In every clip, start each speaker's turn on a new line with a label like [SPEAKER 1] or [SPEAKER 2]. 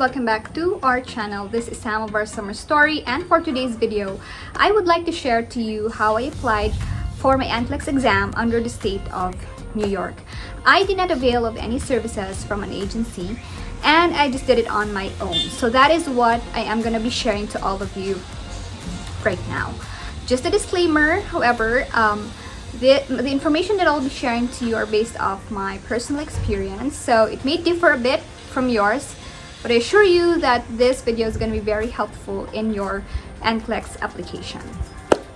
[SPEAKER 1] welcome back to our channel. This is Sam of Oursamerstory, and for today's video, I would like to share to you how I applied for my NCLEX exam under the state of New York. I did not avail of any services from an agency, and I just did it on my own. So that is what I am going to be sharing to all of you right now. Just a disclaimer, however, the information that I'll be sharing to you are based off my personal experience, so it may differ a bit from yours, but I assure you that this video is going to be very helpful in your NCLEX application.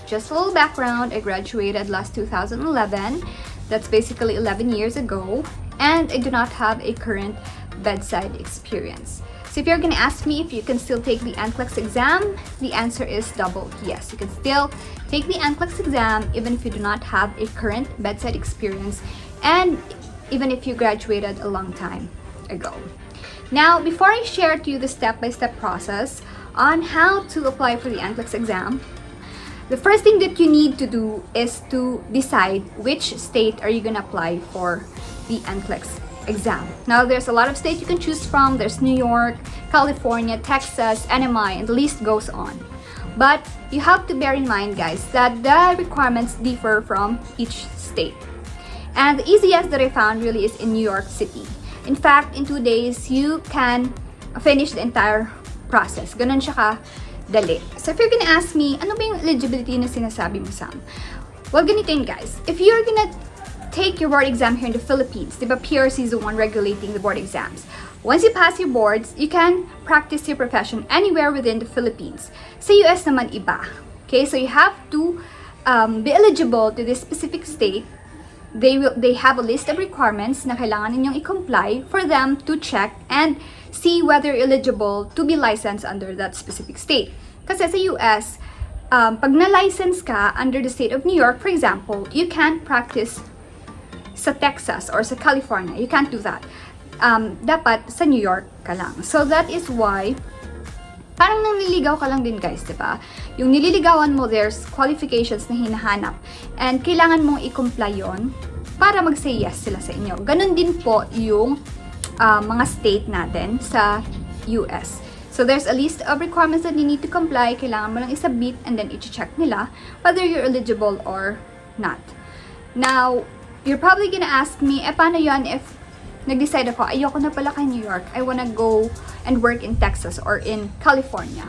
[SPEAKER 1] Just a little background: I graduated last 2011, that's basically 11 years ago, and I do not have a current bedside experience. So if you're going to ask me if you can still take the NCLEX exam, the answer is double yes. You can still take the NCLEX exam even if you do not have a current bedside experience, and even if you graduated a long time ago. Now, before I share to you the step-by-step process on how to apply for the NCLEX exam, the first thing that you need to do is to decide which state are you going to apply for the NCLEX exam. Now, there's a lot of states you can choose from. There's New York, California, Texas, NMI, and the list goes on. But you have to bear in mind, guys, that the requirements differ from each state. And the easiest that I found really is in New York City. In fact, in 2 days, you can finish the entire process. Ganun siya ka-dali. So if you're gonna ask me, ano ba yung eligibility na sinasabi mo, Sam? Well, ganito yun, guys. If you're gonna take your board exam here in the Philippines, diba PRC is the one regulating the board exams. Once you pass your boards, you can practice your profession anywhere within the Philippines. Sa US naman iba. Okay, so you have to be eligible to this specific state. They have a list of requirements na kailangan ninyong i-comply for them to check and see whether you're eligible to be licensed under that specific state. Kasi sa US, pag na-license ka under the state of New York, for example, you can't practice sa Texas or sa California. You can't do that. Dapat sa New York ka lang. So that is why parang nanliligaw ka lang din, guys, diba? Yung nililigawan mo, there's qualifications na hinahanap, and kailangan mong i-comply yon para mag-say yes sila sa inyo. Ganun din po yung mga state natin sa US. So there's a list of requirements that you need to comply. Kailangan mo lang isubmit, and then i-check nila whether you're eligible or not. Now, you're probably gonna ask me, paano yun if nag-decide ako, ayoko na pala kay New York, I wanna go and work in Texas or in California.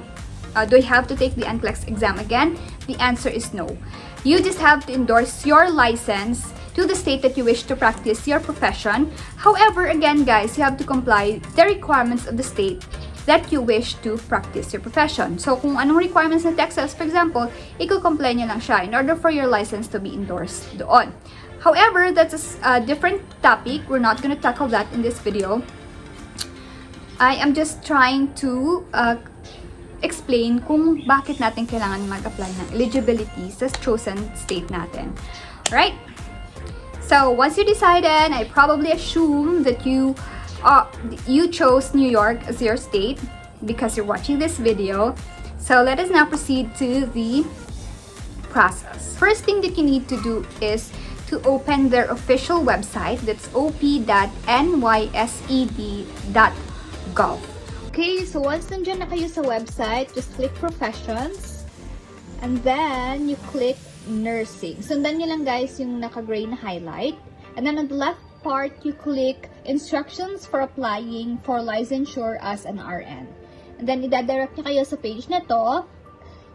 [SPEAKER 1] Do I have to take the NCLEX exam again? The answer is no. You just have to endorse your license to the state that you wish to practice your profession. However, again, guys, you have to comply the requirements of the state that you wish to practice your profession. So, kung anong requirements ng Texas, for example, i-comply nyo lang siya in order for your license to be endorsed doon. However, that's a different topic. We're not going to tackle that in this video. I am just trying to explain kung bakit natin kailangan mag-apply ng eligibility sa chosen state natin. Alright? So, once you decided, I probably assume that you chose New York as your state because you're watching this video. So, let us now proceed to the process. First thing that you need to do is to open their official website. That's op.nysed.gov. Okay, so once nandiyan na kayo sa website, just click professions, and then you click nursing. Sundan nyo lang, guys, yung naka-gray na highlight, and then on the left part, you click instructions for applying for licensure as an RN. And then idadirect nyo kayo sa page na to.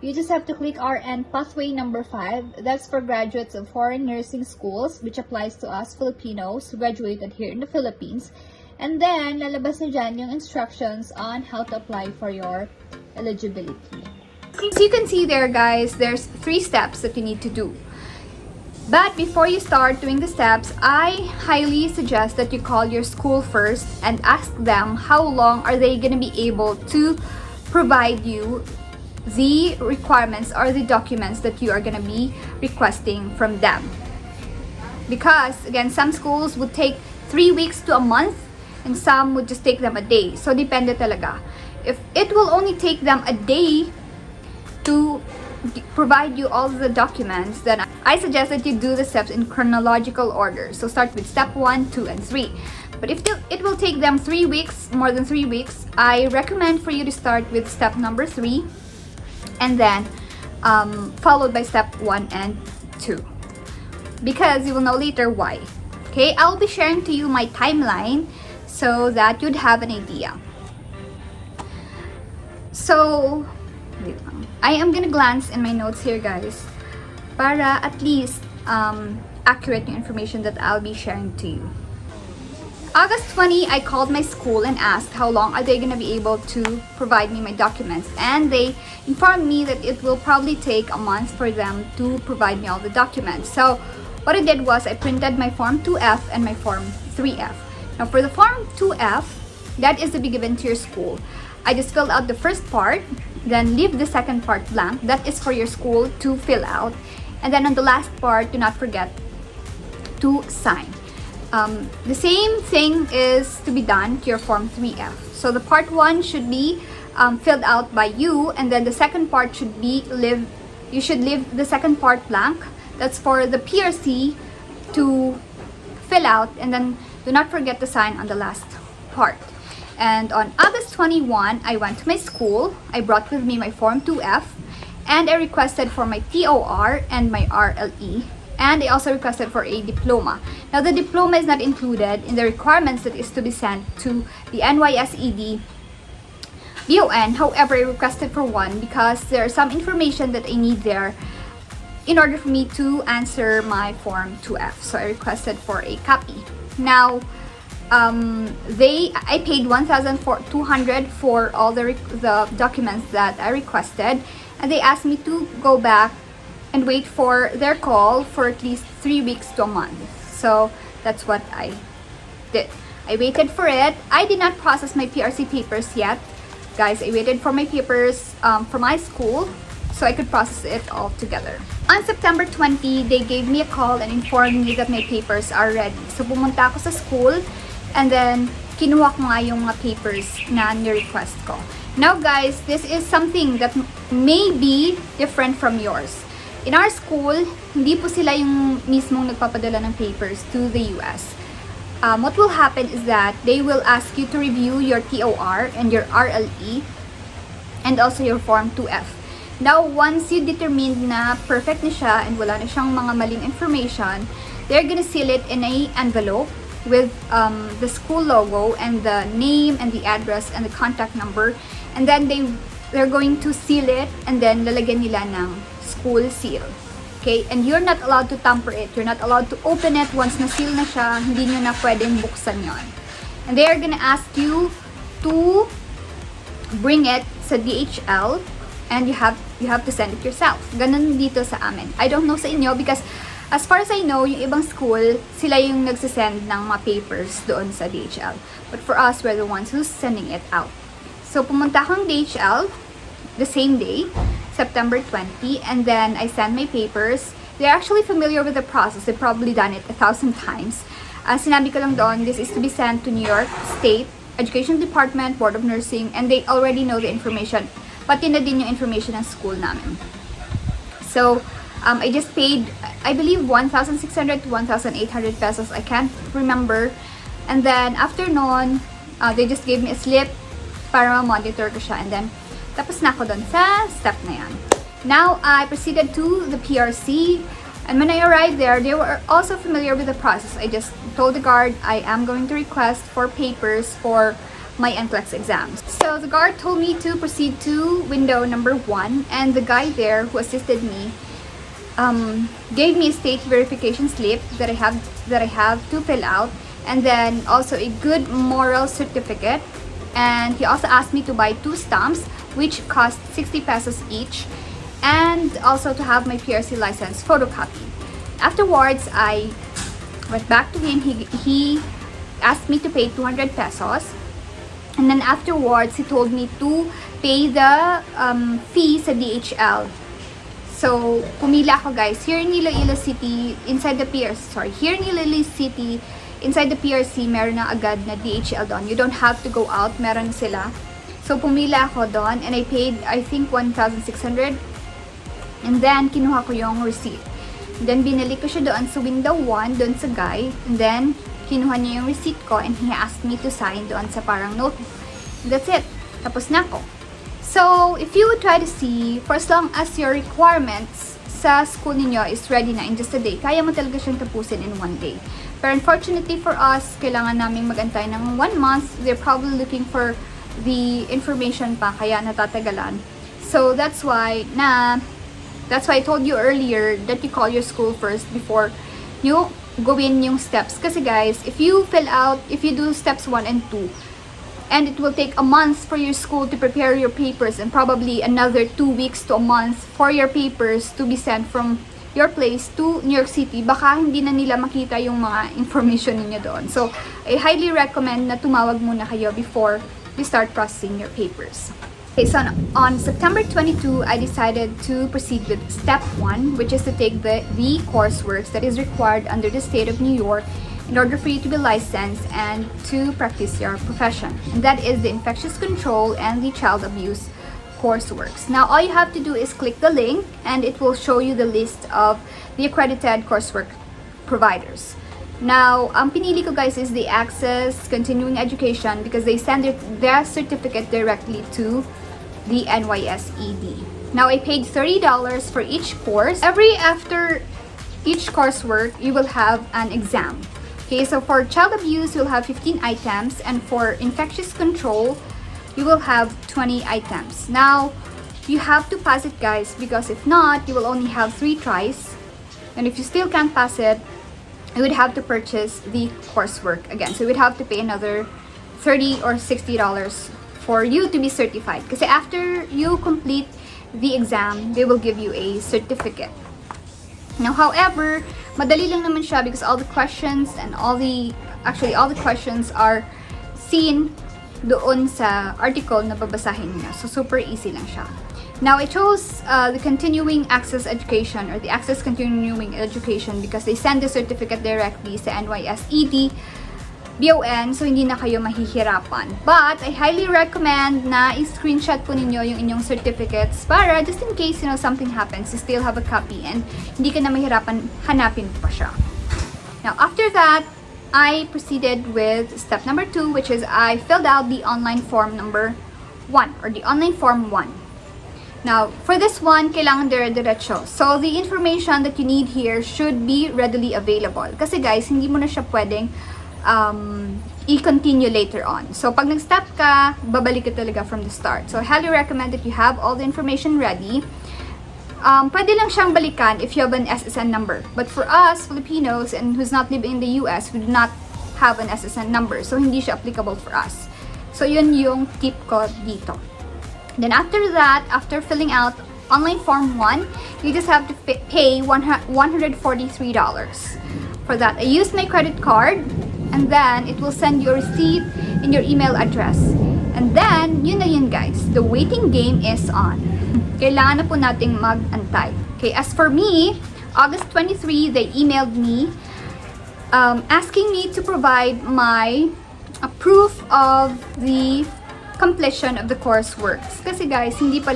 [SPEAKER 1] You just have to click RN pathway number 5. That's for graduates of foreign nursing schools, which applies to us Filipinos who graduated here in the Philippines. And then, lalabas na dyan yung instructions on how to apply for your eligibility. So you can see there, guys, there's 3 steps that you need to do. But before you start doing the steps, I highly suggest that you call your school first and ask them how long are they going to be able to provide you the requirements or the documents that you are going to be requesting from them. Because, again, some schools would take 3 weeks to a month, and some would just take them a day. So, depende talaga. If it will only take them a day to provide you all the documents, then I suggest that you do the steps in chronological order. So, start with step 1, 2, and 3. But if it will take them 3 weeks, more than 3 weeks, I recommend for you to start with step number 3 and then followed by step 1 and 2. Because you will know later why. Okay, I'll be sharing to you my timeline so that you'd have an idea. So, wait lang. I am gonna glance in my notes here, guys, para at least accurate yung information that I'll be sharing to you. August 20, I called my school and asked how long are they gonna be able to provide me my documents, and they informed me that it will probably take a month for them to provide me all the documents. So what I did was I printed my form 2F and my form 3F. Now for the form 2F, that is to be given to your school. I just filled out the first part, then leave the second part blank. That is for your school to fill out. And then on the last part, do not forget to sign. The same thing is to be done to your form 3F. So the part 1 should be filled out by you, and then the second part should be you should leave the second part blank. That's for the PRC to fill out, and then do not forget to sign on the last part. And on August 21, I went to my school. I brought with me my form 2F, and I requested for my TOR and my RLE. And I also requested for a diploma. Now, the diploma is not included in the requirements that is to be sent to the NYSED BON. However, I requested for one because there is some information that I need there in order for me to answer my form 2F. So I requested for a copy. Now, I paid 1,200 for all the documents that I requested, and they asked me to go back and wait for their call for at least 3 weeks to a month. So that's what I did. I waited for it. I did not process my PRC papers yet. Guys, I waited for my papers from my school so I could process it all together. On September 20, they gave me a call and informed me that my papers are ready. So pumunta ako sa school, and then kinuha ko nga yung mga papers na ni-request ko. Now guys, this is something that may be different from yours. In our school, hindi po sila yung mismong nagpapadala ng papers to the US. What will happen is that they will ask you to review your TOR and your RLE and also your Form 2F. Now, once you determine na perfect na siya and wala na siyang mga maling information, they're gonna seal it in an envelope with the school logo and the name and the address and the contact number. And then they're going to seal it, and then lalagyan nila ng school seal. Okay? And you're not allowed to tamper it. You're not allowed to open it. Once na-seal na siya, hindi nyo na pwedeng buksan yon. And they are gonna ask you to bring it sa DHL, and you have to send it yourself. Ganun dito sa amin. I don't know sa inyo because as far as I know, yung ibang school, sila yung nagsisend ng mga papers doon sa DHL. But for us, we're the ones who's sending it out. So, pumunta akong DHL the same day, September 20, and then I sent my papers. They're actually familiar with the process. They've probably done it 1,000 times. Sinabi ko lang doon, this is to be sent to New York State Education Department, Board of Nursing, and they already know the information. Pati na din yung information ng school namin. So, I just paid, I believe, 1,600 to 1,800 pesos. I can't remember. And then, after noon, they just gave me a slip para ma-monitor ko siya. And then, tapos na ako doon sa step na yan. Now, I proceeded to the PRC. And when I arrived there, they were also familiar with the process. I just told the guard I am going to request for papers for my NCLEX exams. So, the guard told me to proceed to window number 1. And the guy there who assisted me gave me a state verification slip that I have to fill out, and then also a good moral certificate. And he also asked me to buy 2 stamps, which cost 60 pesos each, and also to have my PRC license photocopy. Afterwards, I went back to him. He asked me to pay 200 pesos, and then afterwards, he told me to pay the fee sa DHL. So, pumila ako, guys. Here in Iloilo City, inside the PRC, meron na agad na DHL doon. You don't have to go out. Meron sila. So, pumila ako doon, and I paid, I think, 1,600. And then, kinuha ko yung receipt. And then, binalik ko siya doon sa window 1, doon sa guy. And then, kinuha niya yung receipt ko and he asked me to sign doon sa parang note. That's it. Tapos na ako. So, if you would try to see, for as long as your requirements sa school ninyo is ready na in just a day, kaya mo talaga siyang tapusin in 1 day. But unfortunately for us, kailangan naming magantay ng 1 month. They're probably looking for the information pa, kaya natatagalan. So, that's why I told you earlier that you call your school first before you gawin yung steps. Kasi guys, if you do steps 1 and 2, and it will take a month for your school to prepare your papers and probably another 2 weeks to a month for your papers to be sent from your place to New York City, baka hindi na nila makita yung mga information ninyo doon. So, I highly recommend na tumawag muna kayo before you start processing your papers. Okay, so on September 22, I decided to proceed with step 1, which is to take the coursework that is required under the state of New York in order for you to be licensed and to practice your profession. And that is the infectious control and the child abuse courseworks. Now, all you have to do is click the link and it will show you the list of the accredited coursework providers. Now, ang pinili ko guys is the Access Continuing Education because they send their certificate directly to the NYSED. Now, I paid $30 for each course. After each coursework, you will have an exam. Okay, so for child abuse, you'll have 15 items, and for infectious control, you will have 20 items. Now, you have to pass it, guys, because if not, you will only have 3 tries. And if you still can't pass it, you would have to purchase the coursework again. So you would have to pay another $30 or $60 for you to be certified. Because after you complete the exam, they will give you a certificate. Now, however, madali lang naman siya because all the questions and all the questions are seen doon sa article na babasahin niyo. So, super easy lang siya. Now, I chose the Continuing Access Education or the Access Continuing Education because they send the certificate directly sa NYSED BON, so hindi na kayo mahihirapan. But, I highly recommend na i-screenshot po ninyo yung inyong certificates para just in case, something happens, you still have a copy and hindi ka na mahirapan hanapin pa siya. Now, after that, I proceeded with step number 2, which is I filled out the online form number 1 or the online form 1. Now, for this one, kailangan dire-diretso. So, the information that you need here should be readily available. Kasi guys, hindi mo na siya pwedeng i-continue later on. So, pag nag-stop ka, babalik ka talaga from the start. So, I highly recommend that you have all the information ready. Pwede lang siyang balikan if you have an SSN number. But for us, Filipinos, and who's not living in the US, we do not have an SSN number. So, hindi siya applicable for us. So, yun yung tip ko dito. Then, after that, after filling out online form 1, you just have to pay $143. For that, I used my credit card, and then it will send you a receipt in your email address. And then, yun na yun guys. The waiting game is on. Kailangan na po nating mag-antay. Okay, as for me, August 23, they emailed me asking me to provide my proof of the completion of the courseworks. Kasi guys, hindi ko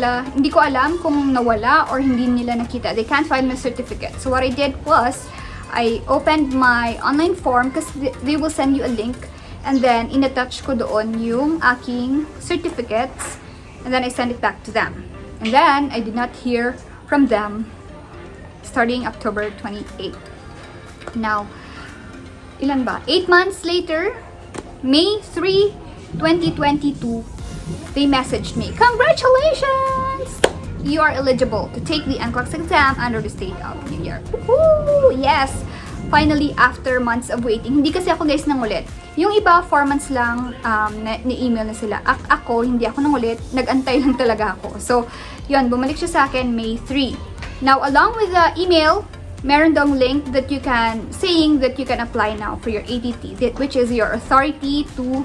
[SPEAKER 1] alam kung nawala or hindi nila nakita. They can't find my certificate. So what I did was, I opened my online form kasi they will send you a link and then in-attach ko doon yung aking certificates and then I send it back to them. And then, I did not hear from them starting October 28. Now, ilan ba? 8 months later, May 3, 2022, they messaged me, "Congratulations! You are eligible to take the NCLEX exam under the state of New York." Woohoo! Yes! Finally, after months of waiting. Hindi kasi ako guys nangulit. Yung iba, 4 months lang ni-email na sila. Ako, hindi ako nangulit. Nag-antay lang talaga ako. So, yun, bumalik siya sa akin May 3. Now, along with the email, meron dong link that you can, saying that you can apply now for your ATT, which is your authority to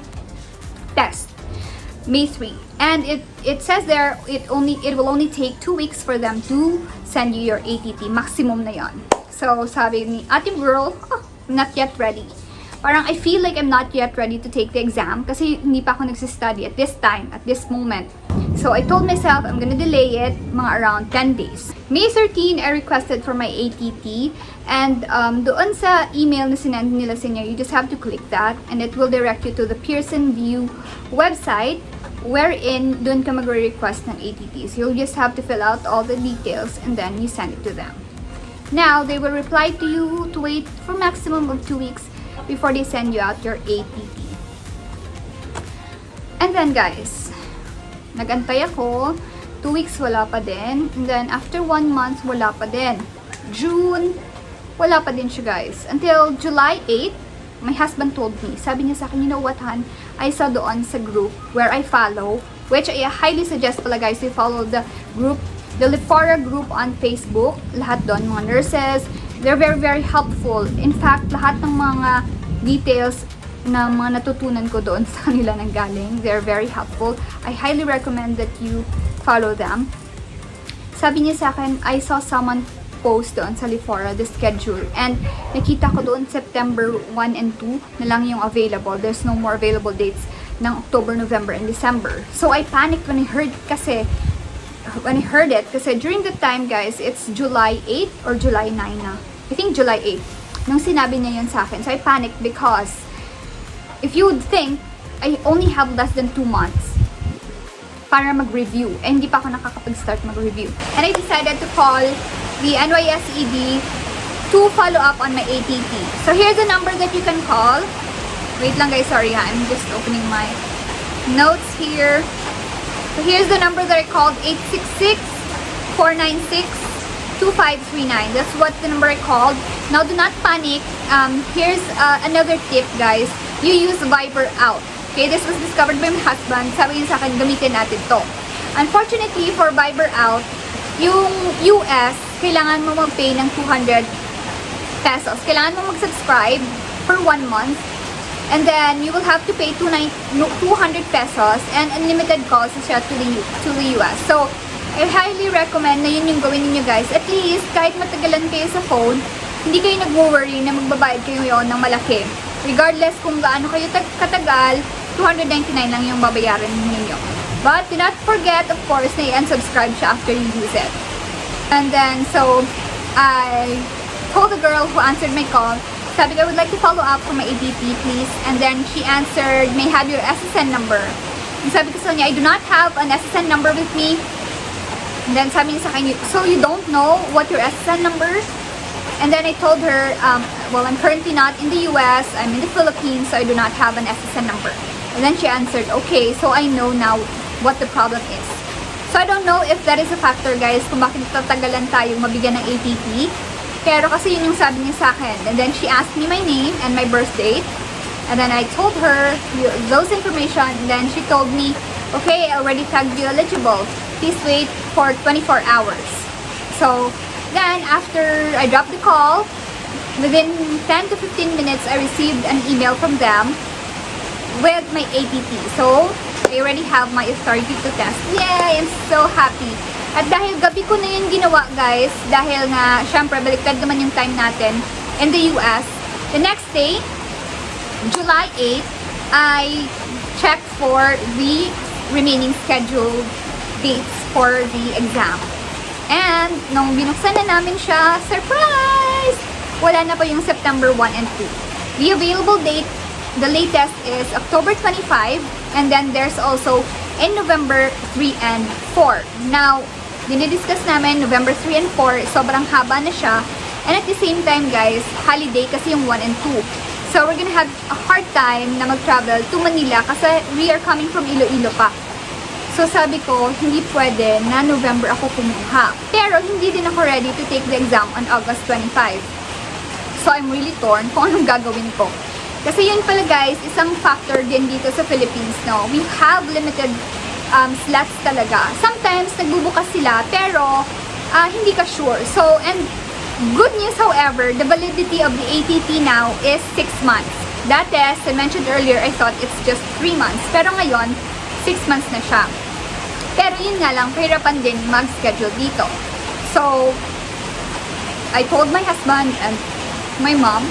[SPEAKER 1] test. May 3. And it says there, it will only take 2 weeks for them to send you your ATT. Maximum na yon. So, sabi ni ating girl, not yet ready. parang I feel like I'm not yet ready to take the exam kasi hindi pa ako nagsistudy at this time, at this moment. So I told myself I'm gonna delay it mga around 10 days. May 13, I requested for my ATT, and doon sa email na sinend nila sa inyo, you just have to click that and it will direct you to the Pearson VUE website wherein doon ka magre-request ng ATTs. You'll just have to fill out all the details and then you send it to them. Now, they will reply to you to wait for maximum of 2 weeks before they send you out your ATT. And then guys, nagantay ako, 2 weeks wala pa din, and then after 1 month wala pa din. June, wala pa din siya guys. Until July 8, my husband told me, sabi niya sa akin, you know what Han, I saw doon sa group where I follow, which I highly suggest pala guys, you follow the group, the Lefora group on Facebook. Lahat doon, mga nurses, they're very, very helpful. In fact, lahat ng mga details na mga natutunan ko doon sa kanila nang galing, they're very helpful. I highly recommend that you follow them. Sabi niya sa akin, I saw someone post doon sa Lefora, the schedule, and nakita ko doon September 1 and 2 na lang yung available. There's no more available dates ng October, November, and December. So I panicked when I heard it kasi during the time guys, it's July 8 or July 9 na. I think July 8 nung sinabi niya yun sa akin. So I panicked because if you would think I only have less than 2 months para mag-review, eh hindi pa ako nakakapag-start mag-review. And I decided to call the NYSED to follow up on my ATT. So here's the number that you can call. Wait lang guys, sorry ha, I'm just opening my notes here. So here's the number that I called, 866-496-2539. That's what the number I called. Now do not panic. Here's another tip guys. You use Viber out. Okay, this was discovered by my husband. Sabi niya sa akin, gamitin natin to. Unfortunately, for Viber out, yung US, kailangan mo mag-pay ng 200 pesos. Kailangan mo mag-subscribe for 1 month. And then, you will have to pay 200 pesos and unlimited calls siya to the US. So, I highly recommend na yun yung gawin niyo guys. At least, kahit matagalan kayo sa phone, hindi kayo nag-worry na magbabayad kayo yon ng malaki. Regardless kung gaano kayo katagal, 299 lang yung babayaran ninyo. But do not forget, of course, na i-unsubscribe siya after you use it. And then, so, I told the girl who answered my call, sabi ko, I would like to follow up for my ATT, please. And then, she answered, may I have your SSN number? And sabi ko sa niya, I do not have an SSN number with me. And then, sabi niya sa akin, so you don't know what your SSN number is? And then I told her, well, I'm currently not in the US, I'm in the Philippines, so I do not have an SSN number. And then she answered, okay, so I know now what the problem is. So I don't know if that is a factor guys, kung bakit tatagalan tayong mabigyan ng ATT. Pero kasi yun yung sabi niya sa akin. And then she asked me my name and my birth date. And then I told her those information. And then she told me, okay, I already tagged you eligible. Please wait for 24 hours. So then, after I dropped the call, within 10 to 15 minutes, I received an email from them with my ATT. So, I already have my authority to test. Yay! I'm so happy. At dahil gabi ko na yun ginawa, guys, dahil nga, syempre, baliktad naman yung time natin in the US, the next day, July 8, I checked for the remaining scheduled dates for the exam. And, nung binuksan na namin siya, surprise! Wala na pa yung September 1 and 2. The available date, the latest is October 25, and then there's also in November 3 and 4. Now, dinidiscuss namin November 3 and 4, sobrang haba na siya. And at the same time, guys, holiday kasi yung 1 and 2. So, we're gonna have a hard time na mag-travel to Manila kasi we are coming from Iloilo pa. So sabi ko, hindi pwede na November ako kumuha. Pero hindi din ako ready to take the exam on August 25. So I'm really torn kung anong gagawin ko. Kasi yun pala guys, isang factor din dito sa Philippines, no? We have limited slots talaga. Sometimes nagbubukas sila, pero hindi ka sure. So, and good news however, the validity of the ATT now is 6 months. That is, I mentioned earlier, I thought it's just 3 months. Pero ngayon, 6 months na siya. Pero yun nga lang, kahirapan din mag-schedule dito. So, I told my husband and my mom,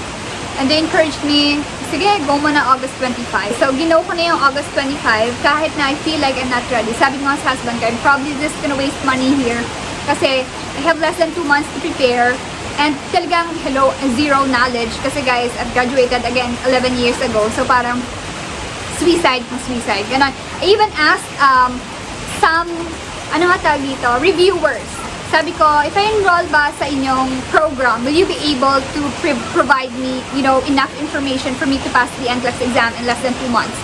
[SPEAKER 1] and they encouraged me, sige, go mo na August 25. So, ginawa ko na yung August 25 kahit na I feel like I'm not ready. Sabi ko nga sa husband ko, I'm probably just gonna waste money here kasi I have less than 2 months to prepare and talagang, hello, zero knowledge kasi guys, I've graduated again 11 years ago. So, parang suicide. Ganon. I even asked some, ano nga tawag dito, reviewers. Sabi ko, if I enroll ba sa inyong program, will you be able to provide me, you know, enough information for me to pass the NCLEX exam in less than 2 months?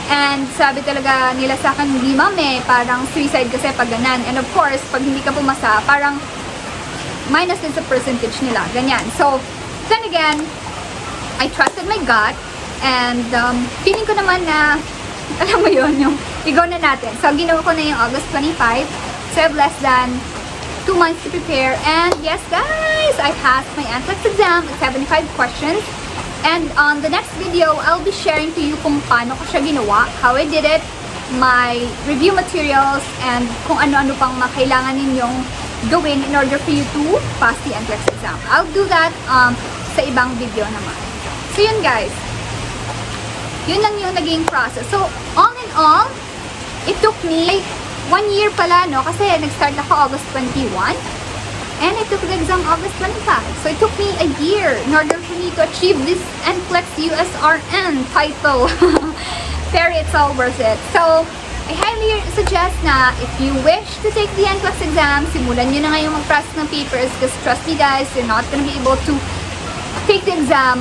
[SPEAKER 1] And sabi talaga nila sa akin, hindi ma'am parang suicide kasi pag ganan. And of course, pag hindi ka pumasa, parang minus din sa percentage nila. Ganyan. So, then again, I trusted my gut and feeling ko naman na, alam mo yun, yung i-go na natin. So, ginawa ko na yung August 25. So, I have less than 2 months to prepare, and yes guys, I passed my NCLEX exam, 75 questions, and on the next video, I'll be sharing to you kung paano ko siya ginawa, how I did it, my review materials, and kung ano-ano pang kailangan ninyong gawin in order for you to pass the NCLEX exam. I'll do that sa ibang video naman. So yun guys, yun lang yung naging process. So all in all, it took me 1 year pala, no? Kasi nag-start ako August 21 and I took the exam August 25. So it took me a year in order for me to achieve this NCLEX RN title. Pero it's all worth it. So, I highly suggest na if you wish to take the NCLEX exam, simulan nyo na ngayong mag-process ng papers because trust me guys, you're not gonna be able to take the exam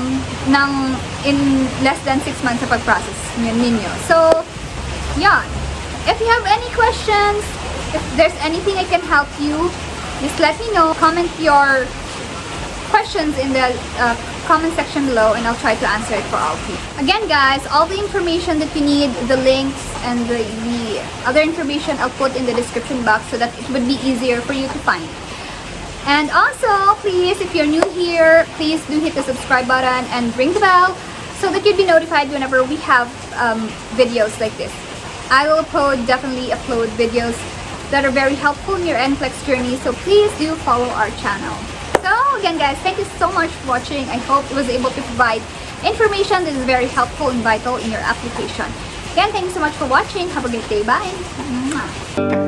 [SPEAKER 1] in less than 6 months sa pag-process ninyo. So, yeah. If you have any questions, if there's anything I can help you, just let me know. Comment your questions in the comment section below and I'll try to answer it for all of you. Again guys, all the information that you need, the links and the other information I'll put in the description box so that it would be easier for you to find. And also, please, if you're new here, please do hit the subscribe button and ring the bell so that you'd be notified whenever we have videos like this. I will definitely upload videos that are very helpful in your NCLEX journey, so please do follow our channel. So again guys, thank you so much for watching. I hope I was able to provide information that is very helpful and vital in your application. Again, thank you so much for watching. Have a great day. Bye!